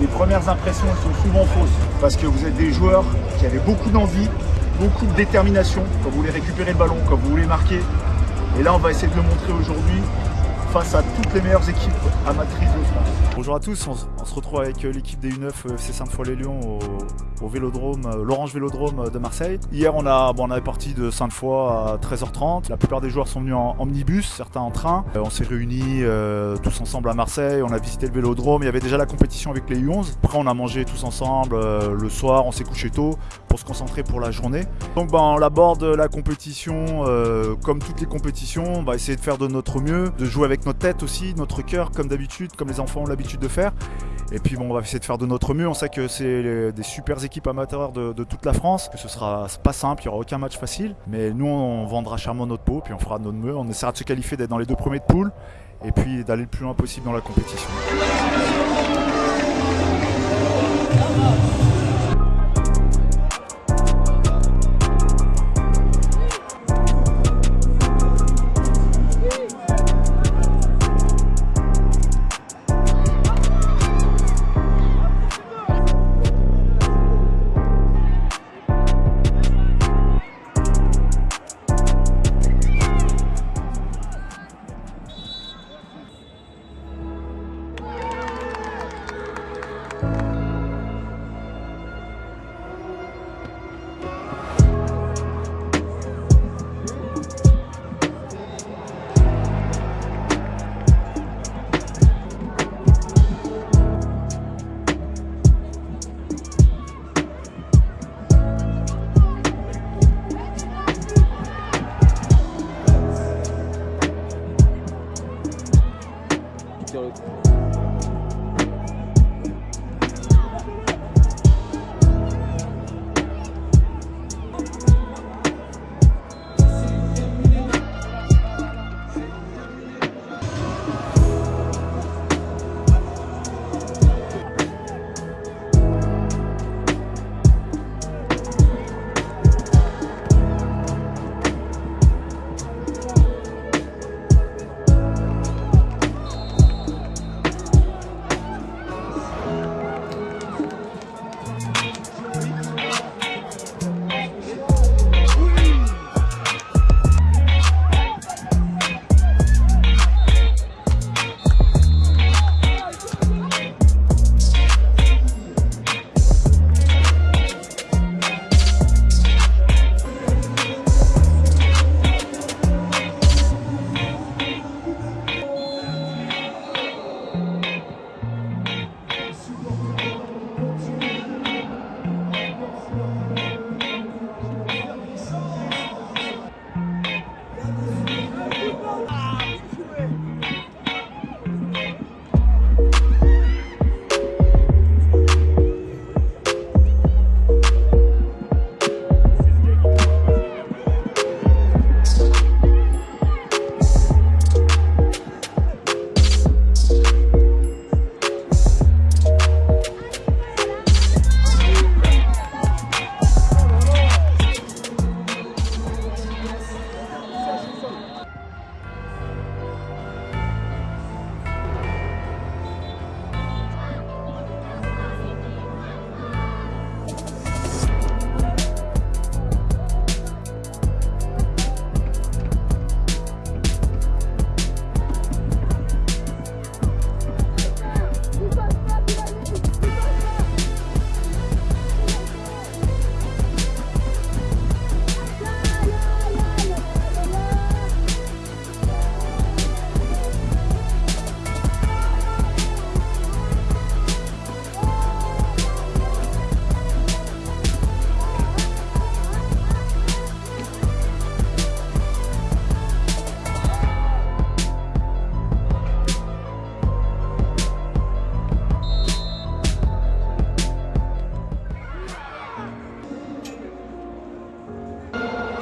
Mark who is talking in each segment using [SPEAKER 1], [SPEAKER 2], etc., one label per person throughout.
[SPEAKER 1] les premières impressions sont souvent fausses parce que vous êtes des joueurs qui avaient beaucoup d'envie, beaucoup de détermination quand vous voulez récupérer le ballon, quand vous voulez marquer. Et là, on va essayer de le montrer aujourd'hui face à toutes les meilleures équipes amatrices de France.
[SPEAKER 2] Bonjour à tous, on se retrouve avec l'équipe des U9 FC Sainte-Foy-les-Lyons au Vélodrome, l'Orange Vélodrome de Marseille. Hier, on est parti de Sainte-Foy à 13h30. La plupart des joueurs sont venus en omnibus, certains en train. On s'est réunis tous ensemble à Marseille, on a visité le Vélodrome. Il y avait déjà la compétition avec les U11. Après, on a mangé tous ensemble le soir, on s'est couché tôt pour se concentrer pour la journée. Donc on aborde la compétition comme toutes les compétitions. On va essayer de faire de notre mieux, de jouer avec notre tête aussi, notre cœur comme d'habitude, comme les enfants ont l'habitude de faire. Et puis on va essayer de faire de notre mieux. On sait que c'est des super équipes amateurs de toute la France, que ce sera pas simple, il n'y aura aucun match facile. Mais nous, on vendra charmement notre peau, puis on fera de notre mieux. On essaiera de se qualifier, d'être dans les 2 premiers de poule, et puis d'aller le plus loin possible dans la compétition.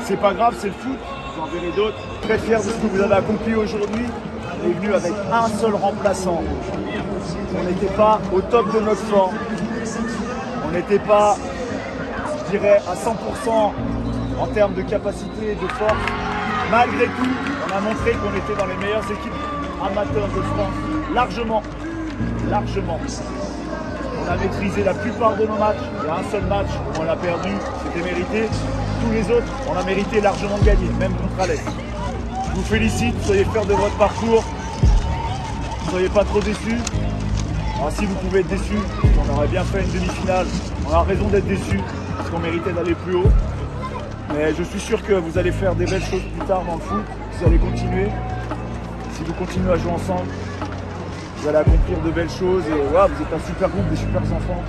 [SPEAKER 1] C'est pas grave, c'est le foot, vous en verrez d'autres. Très fier de ce que vous avez accompli aujourd'hui. On est venu avec un seul remplaçant. On n'était pas au top de notre forme. On n'était pas, je dirais, à 100% en termes de capacité et de force. Malgré tout, on a montré qu'on était dans les meilleures équipes amateurs de France. Largement. On a maîtrisé la plupart de nos matchs. Il y a un seul match où on a perdu, c'était mérité. Tous les autres, on a mérité largement de gagner, même contre Alès. Je vous félicite, soyez fiers de votre parcours. Ne soyez pas trop déçus. Alors si vous pouvez être déçus, on aurait bien fait une demi-finale. On a raison d'être déçus, parce qu'on méritait d'aller plus haut. Mais je suis sûr que vous allez faire des belles choses plus tard dans le foot. Vous allez continuer. Si vous continuez à jouer ensemble, vous allez accomplir de belles choses. Et ouais, vous êtes un super groupe, des super enfants.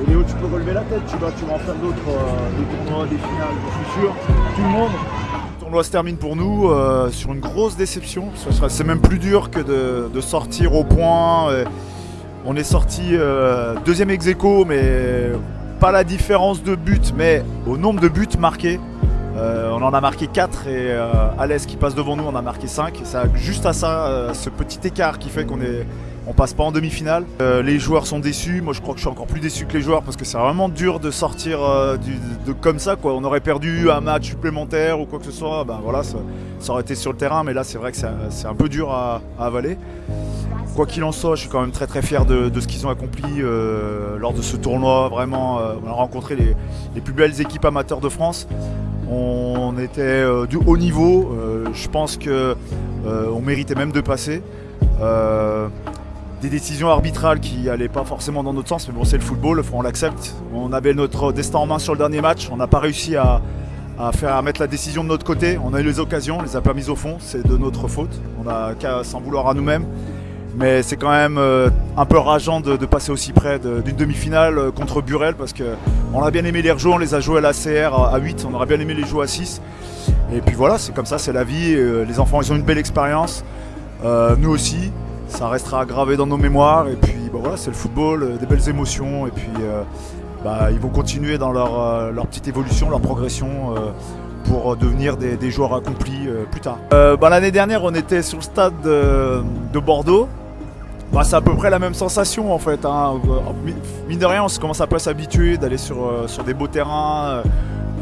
[SPEAKER 1] Et Léo, tu peux relever la tête, tu vas en faire d'autres, des tournois, des finales, je suis sûr. Tout le monde.
[SPEAKER 2] Le tournoi se termine pour nous sur une grosse déception. C'est même plus dur que de sortir au point. On est sorti deuxième ex-aequo, mais pas la différence de buts, mais au nombre de buts marqués. On en a marqué 4 et Alès qui passe devant nous en a marqué 5. C'est juste à ça, ce petit écart qui fait qu'on passe pas en demi-finale. Les joueurs sont déçus, moi je crois que je suis encore plus déçu que les joueurs parce que c'est vraiment dur de sortir comme ça, quoi. On aurait perdu un match supplémentaire ou quoi que ce soit, ben voilà, ça aurait été sur le terrain, mais là c'est vrai que c'est un peu dur à avaler. Quoi qu'il en soit, je suis quand même très très fier de ce qu'ils ont accompli lors de ce tournoi. Vraiment, on a rencontré les plus belles équipes amateurs de France. On était du haut niveau. Je pense qu'on méritait même de passer. Des décisions arbitrales qui n'allaient pas forcément dans notre sens, mais bon, c'est le football, on l'accepte. On avait notre destin en main sur le dernier match. On n'a pas réussi à mettre la décision de notre côté. On a eu les occasions, on les a pas mises au fond. C'est de notre faute. On n'a qu'à s'en vouloir à nous-mêmes. Mais c'est quand même un peu rageant de passer aussi près d'une demi-finale contre Burel parce qu'on a bien aimé les rejouer, on les a joués à la CR à 8, on aurait bien aimé les jouer à 6. Et puis voilà, c'est comme ça, c'est la vie. Les enfants, ils ont une belle expérience. Nous aussi, ça restera gravé dans nos mémoires. Et puis bah voilà, c'est le football, des belles émotions. Et puis ils vont continuer dans leur petite évolution, leur progression. Pour devenir des joueurs accomplis plus tard. L'année dernière, on était sur le stade de Bordeaux. C'est à peu près la même sensation en fait. Mine de rien, on commence un peu à s'habituer d'aller sur des beaux terrains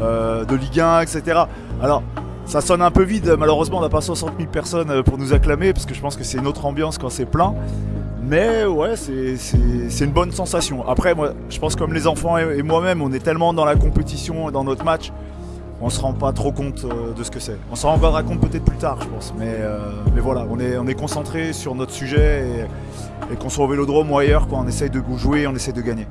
[SPEAKER 2] de Ligue 1, etc. Alors, ça sonne un peu vide. Malheureusement, on n'a pas 60 000 personnes pour nous acclamer parce que je pense que c'est une autre ambiance quand c'est plein. Mais ouais, c'est une bonne sensation. Après, moi, je pense comme les enfants et moi-même, on est tellement dans la compétition et dans notre match. On se rend pas trop compte de ce que c'est. On s'en rendra compte peut-être plus tard, je pense. Mais voilà, on est concentré sur notre sujet et qu'on soit au Vélodrome ou ailleurs, on essaye de jouer, on essaye de gagner.